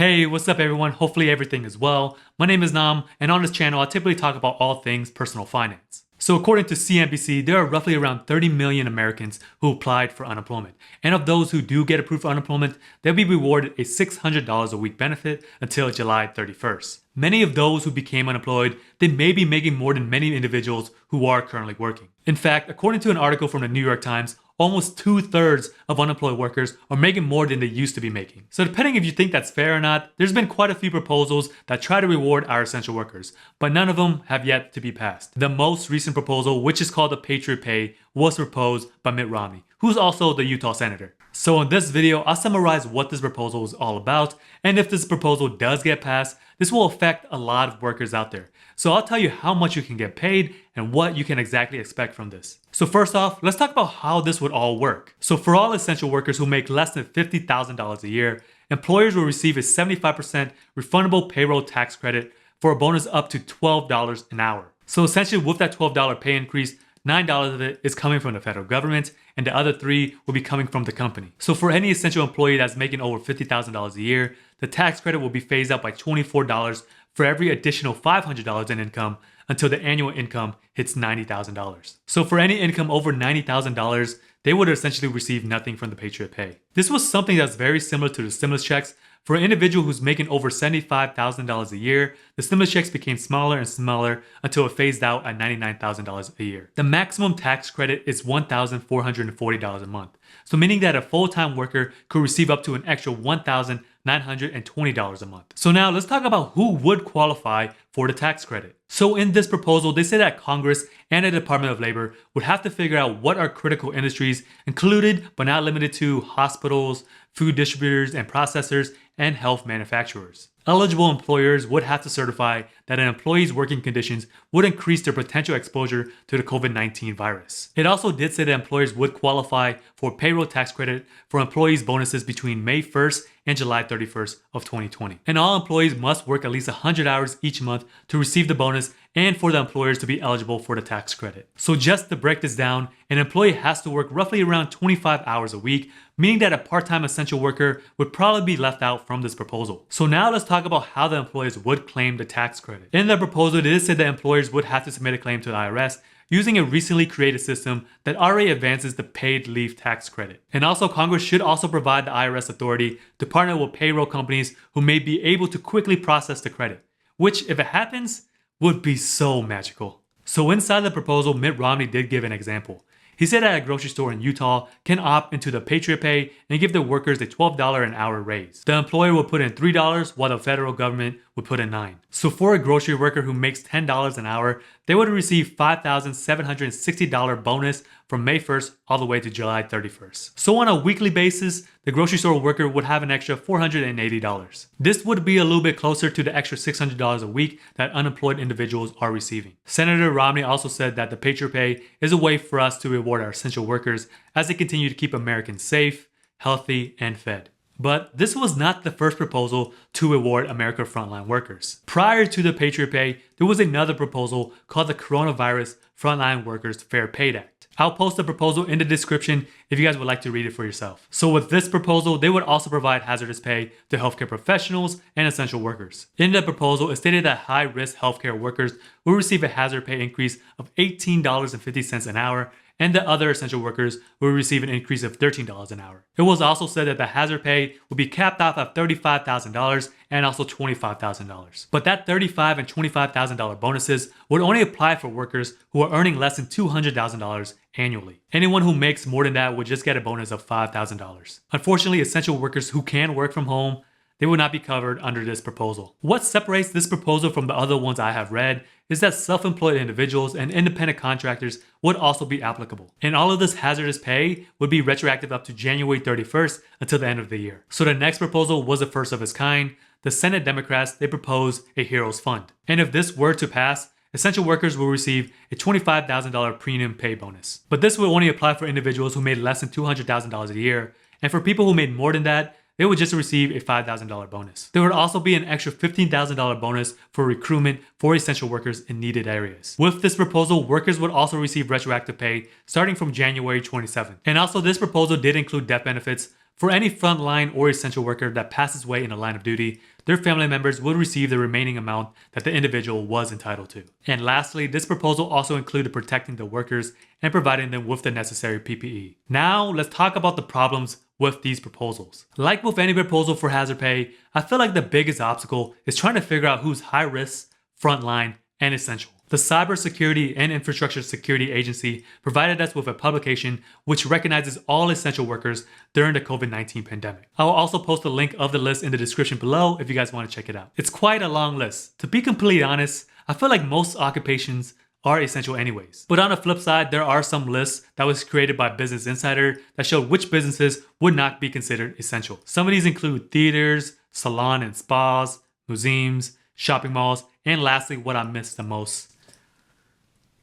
Hey, what's up everyone? Hopefully everything is well. My name is Nam, and on this channel I typically talk about all things personal finance. So according to CNBC, there are roughly around 30 million Americans who applied for unemployment. And of those who do get approved for unemployment, they'll be rewarded a $600 a week benefit until July 31st. Many of those who became unemployed, they may be making more than many individuals who are currently working. In fact, according to an article from the New York Times, almost 2/3 of unemployed workers are making more than they used to be making. So depending if you think that's fair or not, there's been quite a few proposals that try to reward our essential workers, but none of them have yet to be passed. The most recent proposal, which is called the Patriot Pay, was proposed by Mitt Romney, who's also the Utah senator. So in this video, I'll summarize what this proposal is all about, and if this proposal does get passed, this will affect a lot of workers out there. So I'll tell you how much you can get paid and what you can exactly expect from this. So first off, let's talk about how this would all work. So for all essential workers who make less than $50,000 a year, employers will receive a 75% refundable payroll tax credit for a bonus up to $12 an hour. So essentially with that $12 pay increase, $9 of it is coming from the federal government, and the other $3 will be coming from the company. So for any essential employee that's making over $50,000 a year, the tax credit will be phased out by $24 for every additional $500 in income until the annual income hits $90,000. So for any income over $90,000, they would essentially receive nothing from the Patriot Pay. This was something that's very similar to the stimulus checks. For an individual who's making over $75,000 a year, the stimulus checks became smaller and smaller until it phased out at $99,000 a year. The maximum tax credit is $1,440 a month. So meaning that a full-time worker could receive up to an extra $1,920 a month. So now let's talk about who would qualify for the tax credit. So in this proposal, they say that Congress and the Department of Labor would have to figure out what are critical industries included but not limited to hospitals, food distributors and processors, and health manufacturers. Eligible employers would have to certify that an employee's working conditions would increase their potential exposure to the COVID-19 virus. It also did say that employers would qualify for payroll tax credit for employees' bonuses between May 1st and July 31st of 2020. And all employees must work at least 100 hours each month to receive the bonus and for the employers to be eligible for the tax credit. So just to break this down, an employee has to work roughly around 25 hours a week, meaning that a part-time essential worker would probably be left out from this proposal. So now let's talk about how the employers would claim the tax credit. In the proposal, it is said that employers would have to submit a claim to the IRS using a recently created system that already advances the paid leave tax credit. And also Congress should also provide the IRS authority to partner with payroll companies who may be able to quickly process the credit, which if it happens, would be so magical. So inside the proposal, Mitt Romney did give an example. He said that a grocery store in Utah can opt into the Patriot Pay and give their workers a $12 an hour raise. The employer will put in $3 while the federal government would put in $9. So for a grocery worker who makes $10 an hour, they would receive $5,760 bonus from May 1st all the way to July 31st. So on a weekly basis, the grocery store worker would have an extra $480. This would be a little bit closer to the extra $600 a week that unemployed individuals are receiving. Senator Romney also said that the Patriot Pay is a way for us to reward our essential workers as they continue to keep Americans safe, healthy, and fed. But this was not the first proposal to reward America frontline workers. Prior to the Patriot Pay, there was another proposal called the Coronavirus Frontline Workers Fair Pay Act. I'll post the proposal in the description if you guys would like to read it for yourself. So with this proposal, they would also provide hazardous pay to healthcare professionals and essential workers. In the proposal, it stated that high-risk healthcare workers will receive a hazard pay increase of $18.50 an hour, and the other essential workers will receive an increase of $13 an hour. It was also said that the hazard pay will be capped off at $35,000 and also $25,000. But that $35,000 and $25,000 bonuses would only apply for workers who are earning less than $200,000 annually. Anyone who makes more than that would just get a bonus of $5,000. Unfortunately, essential workers who can work from home, they will not be covered under this proposal. What separates this proposal from the other ones I have read is that self-employed individuals and independent contractors would also be applicable. And all of this hazardous pay would be retroactive up to January 31st until the end of the year. So the next proposal was the first of its kind. The Senate Democrats, they proposed a Heroes Fund. And if this were to pass, essential workers will receive a $25,000 premium pay bonus. But this will only apply for individuals who made less than $200,000 a year. And for people who made more than that, they would just receive a $5,000 bonus. There would also be an extra $15,000 bonus for recruitment for essential workers in needed areas. With this proposal, workers would also receive retroactive pay starting from January 27th. And also this proposal did include death benefits For any frontline or essential worker that passes away in the line of duty, their family members would receive the remaining amount that the individual was entitled to. And lastly, this proposal also included protecting the workers and providing them with the necessary PPE. Now, let's talk about the problems with these proposals. Like with any proposal for hazard pay, I feel like the biggest obstacle is trying to figure out who's high risk, frontline, and essential. The Cybersecurity and Infrastructure Security Agency provided us with a publication which recognizes all essential workers during the COVID-19 pandemic. I will also post a link of the list in the description below if you guys want to check it out. It's quite a long list. To be completely honest, I feel like most occupations are essential anyways. But on the flip side, there are some lists that was created by Business Insider that showed which businesses would not be considered essential. Some of these include theaters, salon and spas, museums, shopping malls, and lastly, what I missed the most,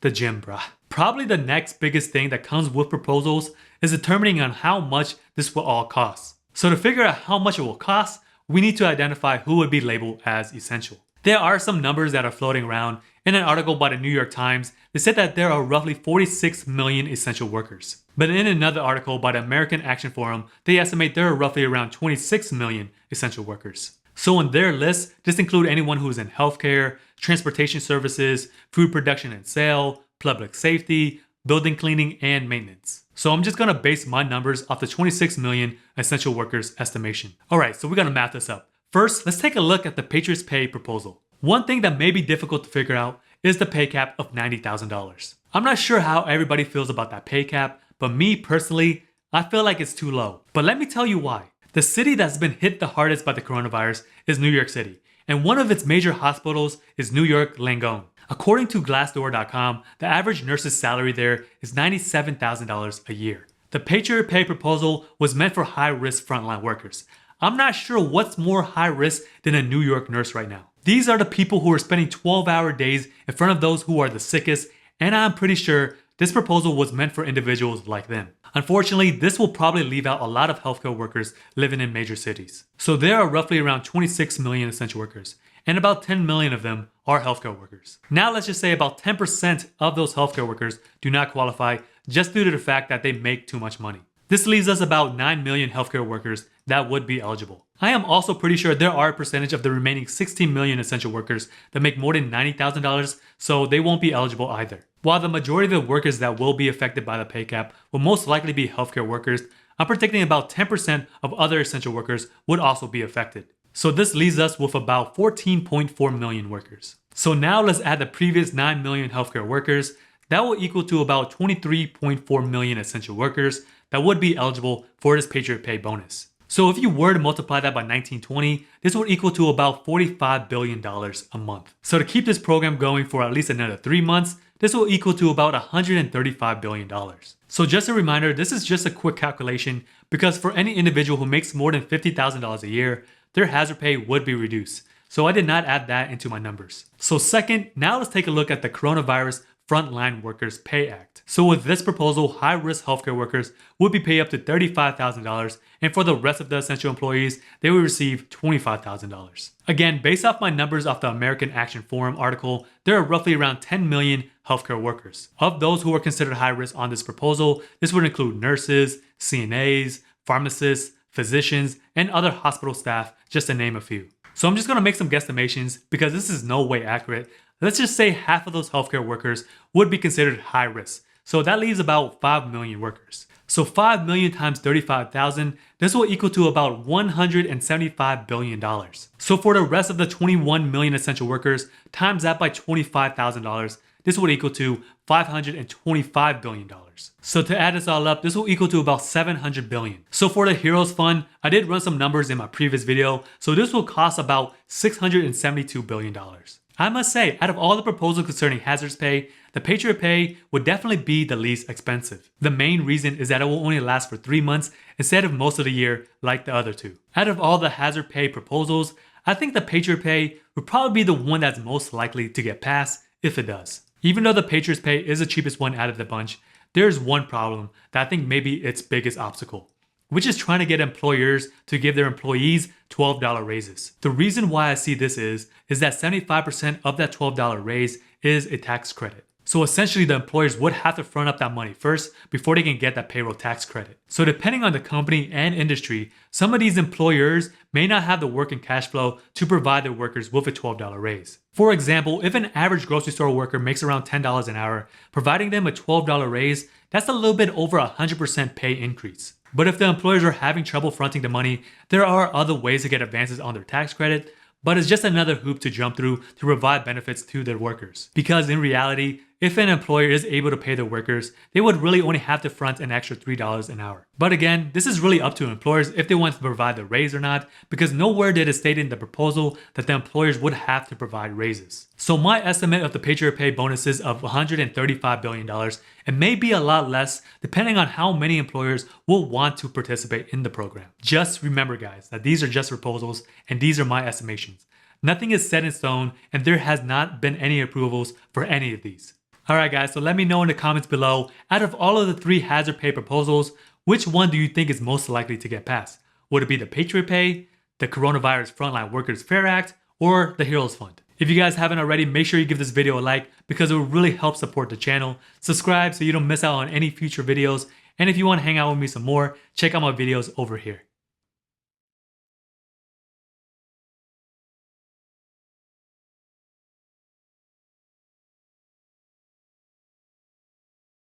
the gym, bruh. Probably the next biggest thing that comes with proposals is determining on how much this will all cost. So to figure out how much it will cost, we need to identify who would be labeled as essential. There are some numbers that are floating around. In an article by the New York Times, they said that there are roughly 46 million essential workers. But in another article by the American Action Forum, they estimate there are roughly around 26 million essential workers. So in their list, this includes anyone who is in healthcare, transportation services, food production and sale, public safety, building cleaning, and maintenance. So I'm just gonna base my numbers off the 26 million essential workers estimation. Alright, so we're gonna math this up. First, let's take a look at the Patriot Pay proposal. One thing that may be difficult to figure out is the pay cap of $90,000. I'm not sure how everybody feels about that pay cap, but me personally, I feel like it's too low. But let me tell you why. The city that's been hit the hardest by the coronavirus is New York City, and one of its major hospitals is New York Langone. According to Glassdoor.com, the average nurse's salary there is $97,000 a year. The Patriot Pay proposal was meant for high-risk frontline workers. I'm not sure what's more high risk than a New York nurse right now. These are the people who are spending 12-hour days in front of those who are the sickest, and I'm pretty sure this proposal was meant for individuals like them. Unfortunately, this will probably leave out a lot of healthcare workers living in major cities. So there are roughly around 26 million essential workers, and about 10 million of them are healthcare workers. Now let's just say about 10% of those healthcare workers do not qualify just due to the fact that they make too much money. This leaves us about 9 million healthcare workers that would be eligible. I am also pretty sure there are a percentage of the remaining 16 million essential workers that make more than $90,000, so they won't be eligible either. While the majority of the workers that will be affected by the pay cap will most likely be healthcare workers, I'm predicting about 10% of other essential workers would also be affected. So this leaves us with about 14.4 million workers. So now let's add the previous 9 million healthcare workers. That will equal to about 23.4 million essential workers that would be eligible for this Patriot Pay bonus. So if you were to multiply that by 1920, this would equal to about $45 billion a month. So to keep this program going for at least another 3 months, this will equal to about $135 billion. So just a reminder, this is just a quick calculation because for any individual who makes more than $50,000 a year, their hazard pay would be reduced. So I did not add that into my numbers. So second, now let's take a look at the Coronavirus Frontline Workers Pay Act. So with this proposal, high-risk healthcare workers would be paid up to $35,000, and for the rest of the essential employees, they would receive $25,000. Again, based off my numbers off the American Action Forum article, there are roughly around 10 million healthcare workers. Of those who are considered high risk on this proposal, this would include nurses, CNAs, pharmacists, physicians, and other hospital staff, just to name a few. So I'm just going to make some guesstimations because this is no way accurate. Let's just say half of those healthcare workers would be considered high risk. So that leaves about 5 million workers. So 5 million times 35,000, this will equal to about $175 billion. So for the rest of the 21 million essential workers, times that by $25,000, this would equal to $525 billion. So to add this all up, this will equal to about $700 billion. So for the Heroes Fund, I did run some numbers in my previous video, so this will cost about $672 billion. I must say, out of all the proposals concerning hazards pay, the Patriot Pay would definitely be the least expensive. The main reason is that it will only last for 3 months instead of most of the year like the other two. Out of all the hazard pay proposals, I think the Patriot Pay would probably be the one that's most likely to get passed if it does. Even though the Patriot Pay is the cheapest one out of the bunch, there's one problem that I think may be its biggest obstacle, which is trying to get employers to give their employees $12 raises. The reason why I see this is that 75% of that $12 raise is a tax credit. So essentially the employers would have to front up that money first before they can get that payroll tax credit. So depending on the company and industry, some of these employers may not have the working cash flow to provide their workers with a $12 raise. For example, if an average grocery store worker makes around $10 an hour, providing them a $12 raise, that's a little bit over 100% pay increase. But if the employers are having trouble fronting the money, there are other ways to get advances on their tax credit, but it's just another hoop to jump through to provide benefits to their workers. Because in reality, if an employer is able to pay their workers, they would really only have to front an extra $3 an hour. But again, this is really up to employers if they want to provide the raise or not, because nowhere did it state in the proposal that the employers would have to provide raises. So my estimate of the Patriot Pay bonuses of $135 billion, it may be a lot less depending on how many employers will want to participate in the program. Just remember guys, that these are just proposals and these are my estimations. Nothing is set in stone and there has not been any approvals for any of these. Alright guys, so let me know in the comments below, out of all of the 3 hazard pay proposals, which one do you think is most likely to get passed? Would it be the Patriot Pay, the Coronavirus Frontline Workers Fair Act, or the Heroes Fund? If you guys haven't already, make sure you give this video a like because it will really help support the channel. Subscribe so you don't miss out on any future videos. And if you want to hang out with me some more, check out my videos over here.